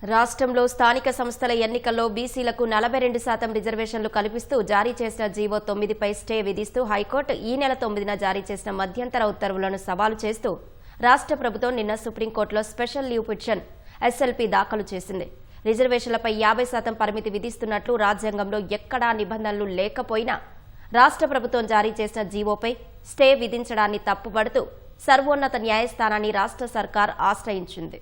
రాష్ట్రంలో స్థానిక సంస్థల ఎన్నికల్లో బీసీలకు 42% రిజర్వేషన్లు కల్పిస్తూ జారీ చేసిన జీవో 9పై స్టే విధిస్తూ హైకోర్టు ఈ నెల 9న జారీ చేసిన మధ్యంతర ఉత్తర్వులను సవాలు చేస్తూ రాష్ట్ర ప్రభుత్వం నిన్న సుప్రీంకోర్టులో స్పెషల్ లీవ్ పిటిషన్ ఎస్ఎల్పీ దాఖలు చేసింది. రిజర్వేషన్లపై 50% పరిమితి విధిస్తున్నట్లు రాజ్యాంగంలో ఎక్కడా నిబంధనలు లేకపోయినా రాష్ట్ర ప్రభుత్వం జారీ చేసిన జీవోపై స్టే విధించడాన్ని తప్పుపడుతూ సర్వోన్నత న్యాయస్థానాన్ని రాష్ట్ర సర్కార్ ఆశ్రయించింది.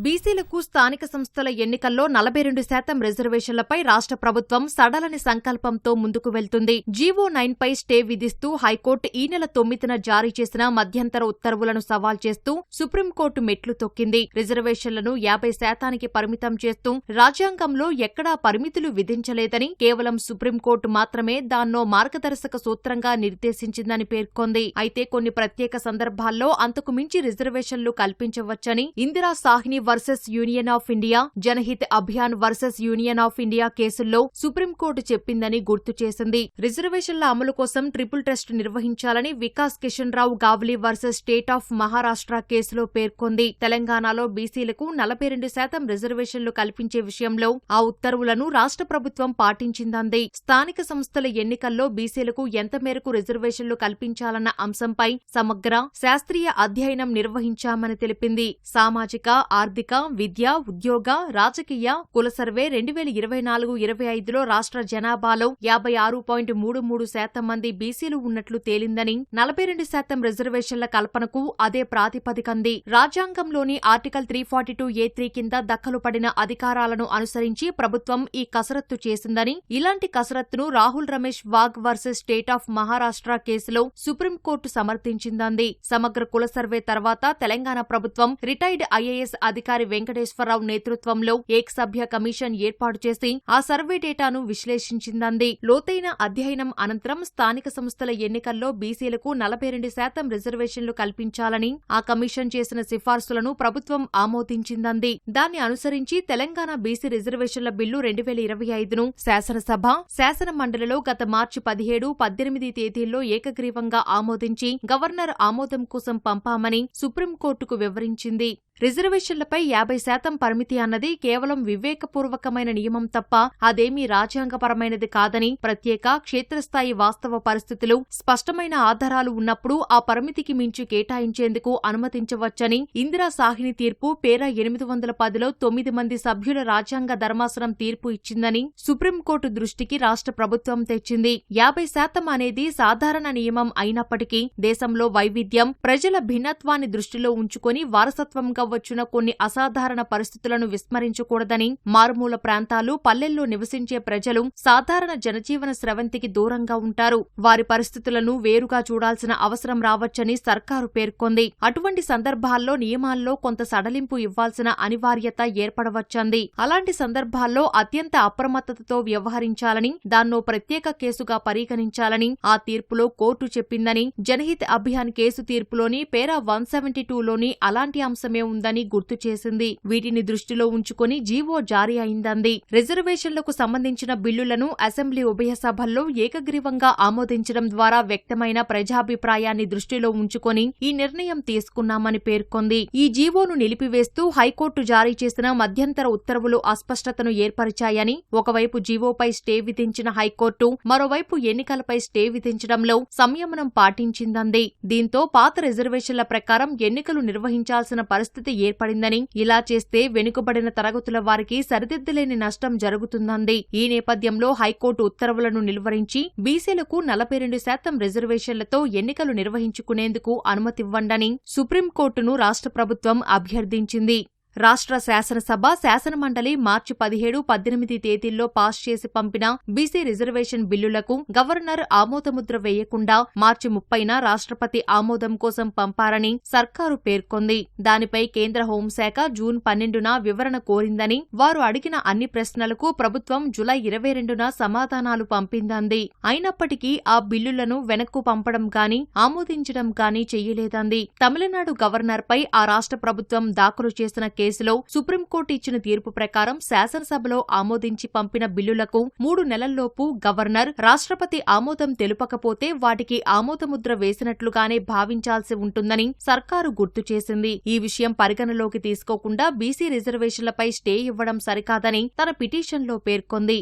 బీసీలకు స్థానిక సంస్థల ఎన్నికల్లో 42% రిజర్వేషన్లపై రాష్ట్ర ప్రభుత్వం సడలని సంకల్పంతో ముందుకు వెళ్తుంది. జీవో 9పై స్టే విధిస్తూ హైకోర్టు ఈ నెల 9న జారీ చేసిన మధ్యంతర ఉత్తర్వులను సవాల్ చేస్తూ సుప్రీంకోర్టు మెట్లు తొక్కింది. రిజర్వేషన్లను 50%కి పరిమితం చేస్తూ రాజ్యాంగంలో ఎక్కడా పరిమితులు విధించలేదని, కేవలం సుప్రీంకోర్టు మాత్రమే దాన్నో మార్గదర్శక సూత్రంగా నిర్దేశించిందని పేర్కొంది. అయితే కొన్ని ప్రత్యేక సందర్భాల్లో అంతకు మించి రిజర్వేషన్లు కల్పించవచ్చని Indira Sawhney versus union of India, Janhit Abhiyan versus union of India కేసుల్లో సుప్రీంకోర్టు చెప్పిందని గుర్తు చేసింది. రిజర్వేషన్ల అమలు కోసం ట్రిపుల్ టెస్ట్ నిర్వహించాలని Vikas Kishan Rao Gawali versus state of Maharashtra కేసులో పేర్కొంది. తెలంగాణలో బీసీలకు 42% రిజర్వేషన్లు కల్పించే విషయంలో ఆ ఉత్తర్వులను రాష్ట్ర ప్రభుత్వం పాటించిందంది. స్థానిక సంస్థల ఎన్నికల్లో బీసీలకు ఎంత మేరకు రిజర్వేషన్లు కల్పించాలన్న అంశంపై సమగ్ర శాస్త్రీయ అధ్యయనం నిర్వహించామని తెలిపింది. సామాజిక, ఆర్థిక, విద్య, ఉద్యోగ, రాజకీయ కుల సర్వే 2024-25లో రాష్ట్ర జనాభాలో 56.33% మంది బీసీలు ఉన్నట్లు తేలిందని, 42% రిజర్వేషన్ల కల్పనకు అదే ప్రాతిపదికంది. రాజ్యాంగంలోని ఆర్టికల్ 342A3 కింద దఖలు పడిన అధికారాలను అనుసరించి ప్రభుత్వం ఈ కసరత్తు చేసిందని, ఇలాంటి కసరత్తును Rahul Ramesh Wagh versus state of Maharashtra కేసులో సుప్రీంకోర్టు సమర్థించిందంది. సమగ్ర కుల సర్వే తర్వాత తెలంగాణ ప్రభుత్వం రిటైర్డ్ ఐఏఎస్ అధికారి వెంకటేశ్వరరావు నేతృత్వంలో ఏకసభ్య కమిషన్ ఏర్పాటు చేసి ఆ సర్వే డేటాను విశ్లేషించిందంది. లోతైన అధ్యయనం అనంతరం స్థానిక సంస్థల ఎన్నికల్లో బీసీలకు 42% రిజర్వేషన్లు కల్పించాలని ఆ కమిషన్ చేసిన సిఫార్సులను ప్రభుత్వం ఆమోదించిందంది. దాన్ని అనుసరించి తెలంగాణ బీసీ రిజర్వేషన్ల బిల్లు 2025ను శాసనసభ, శాసన మండలిలో గత మార్చి 17, 18 తేదీల్లో ఏకగ్రీవంగా ఆమోదించి గవర్నర్ ఆమోదం కోసం పంపామని సుప్రీంకోర్టుకు వివరించింది. రిజర్వేషన్లపై 50% పరిమితి అన్నది కేవలం వివేకపూర్వకమైన నియమం తప్ప అదేమీ రాజ్యాంగపరమైనది కాదని, ప్రత్యేక క్షేత్రస్థాయి వాస్తవ పరిస్థితులు, స్పష్టమైన ఆధారాలు ఉన్నప్పుడు ఆ పరిమితికి మించి కేటాయించేందుకు అనుమతించవచ్చని ఇందిరా సాహ్ని తీర్పు పేరా 810లో 9 మంది సభ్యుల రాజ్యాంగ ధర్మాసనం తీర్పు ఇచ్చిందని సుప్రీంకోర్టు దృష్టికి రాష్ట్ర ప్రభుత్వం తెచ్చింది. 50% అనేది సాధారణ నియమం అయినప్పటికీ దేశంలో వైవిధ్యం, ప్రజల భిన్నత్వాన్ని దృష్టిలో ఉంచుకొని వారసత్వంగా వచ్చిన కొన్ని అసాధారణ పరిస్థితులను విస్మరించకూడదని, మారుమూల ప్రాంతాలు, పల్లెల్లో నివసించే ప్రజలు సాధారణ జనజీవన స్రవంతికి దూరంగా ఉంటారు. వారి పరిస్థితులను వేరుగా చూడాల్సిన అవసరం రావచ్చని సర్కారు పేర్కొంది. అటువంటి సందర్భాల్లో నియమాల్లో కొంత సడలింపు ఇవ్వాల్సిన అనివార్యత ఏర్పడవచ్చంది. అలాంటి సందర్భాల్లో అత్యంత అప్రమత్తతతో వ్యవహరించాలని, దాన్నో ప్రత్యేక కేసుగా పరిగణించాలని ఆ తీర్పులో కోర్టు చెప్పిందని, జనహిత్ అభియాన్ కేసు తీర్పులోని పేరా 172లోని అలాంటి అంశమే ఉందని గుర్తు చేసింది. వీటిని దృష్టిలో ఉంచుకొని జీవో జారీ అయిందంది. రిజర్వేషన్లకు సంబంధించిన బిల్లులను అసెంబ్లీ ఉభయ సభల్లో ఏకగ్రీవంగా ఆమోదించడం ద్వారా వ్యక్తమైన ప్రజాభిప్రాయాన్ని దృష్టిలో ఉంచుకొని ఈ నిర్ణయం తీసుకున్నామని పేర్కొంది. ఈ జీవోను నిలిపివేస్తూ హైకోర్టు జారీ చేసిన మధ్యంతర ఉత్తర్వులు అస్పష్టతను ఏర్పరిచాయని, ఒకవైపు జీవోపై స్టే విధించిన హైకోర్టు మరోవైపు ఎన్నికలపై స్టే విధించడంలో సంయమనం పాటించిందంది. దీంతో పాత రిజర్వేషన్ల ప్రకారం ఎన్నికలు నిర్వహించాల్సిన పరిస్థితి ఏర్పడిందని, ఇలా చేస్తే వెనుకబడిన తరగతుల వారికి సరిదిద్దలేని నష్టం జరుగుతుందంది. ఈ నేపథ్యంలో హైకోర్టు ఉత్తర్వులను నిలువరించి బీసీలకు 42% రిజర్వేషన్లతో ఎన్నికలు నిర్వహించుకునేందుకు అనుమతివ్వండని సుప్రీంకోర్టును రాష్ట్ర ప్రభుత్వం అభ్యర్థించింది. రాష్ట్ర శాసనసభ, శాసనమండలి మార్చి 17, 18 తేదీల్లో పాస్ చేసి పంపిన బీసీ రిజర్వేషన్ బిల్లులకు గవర్నర్ ఆమోదముద్ర వేయకుండా మార్చి 30న రాష్ట్రపతి ఆమోదం కోసం పంపారని సర్కారు పేర్కొంది. దానిపై కేంద్ర హోంశాఖ జూన్ 12న వివరణ కోరిందని, వారు అడిగిన అన్ని ప్రశ్నలకు ప్రభుత్వం జులై 22న సమాధానాలు పంపిందంది. అయినప్పటికీ ఆ బిల్లులను వెనక్కు పంపడం గాని, ఆమోదించడం గాని చెయ్యలేదంది. తమిళనాడు గవర్నర్పై ఆ రాష్ట్ర ప్రభుత్వం దాఖలు చేసిన కేసులో సుప్రీంకోర్టు ఇచ్చిన తీర్పు ప్రకారం శాసనసభలో ఆమోదించి పంపిన బిల్లులకు 3 నెలల్లోపు గవర్నర్, రాష్ట్రపతి ఆమోదం తెలుపకపోతే వాటికి ఆమోదముద్ర వేసినట్లుగానే భావించాల్సి ఉంటుందని సర్కారు గుర్తు చేసింది. ఈ విషయం పరిగణలోకి తీసుకోకుండా బీసీ రిజర్వేషన్లపై స్టే ఇవ్వడం సరికాదని తన పిటిషన్లో పేర్కొంది.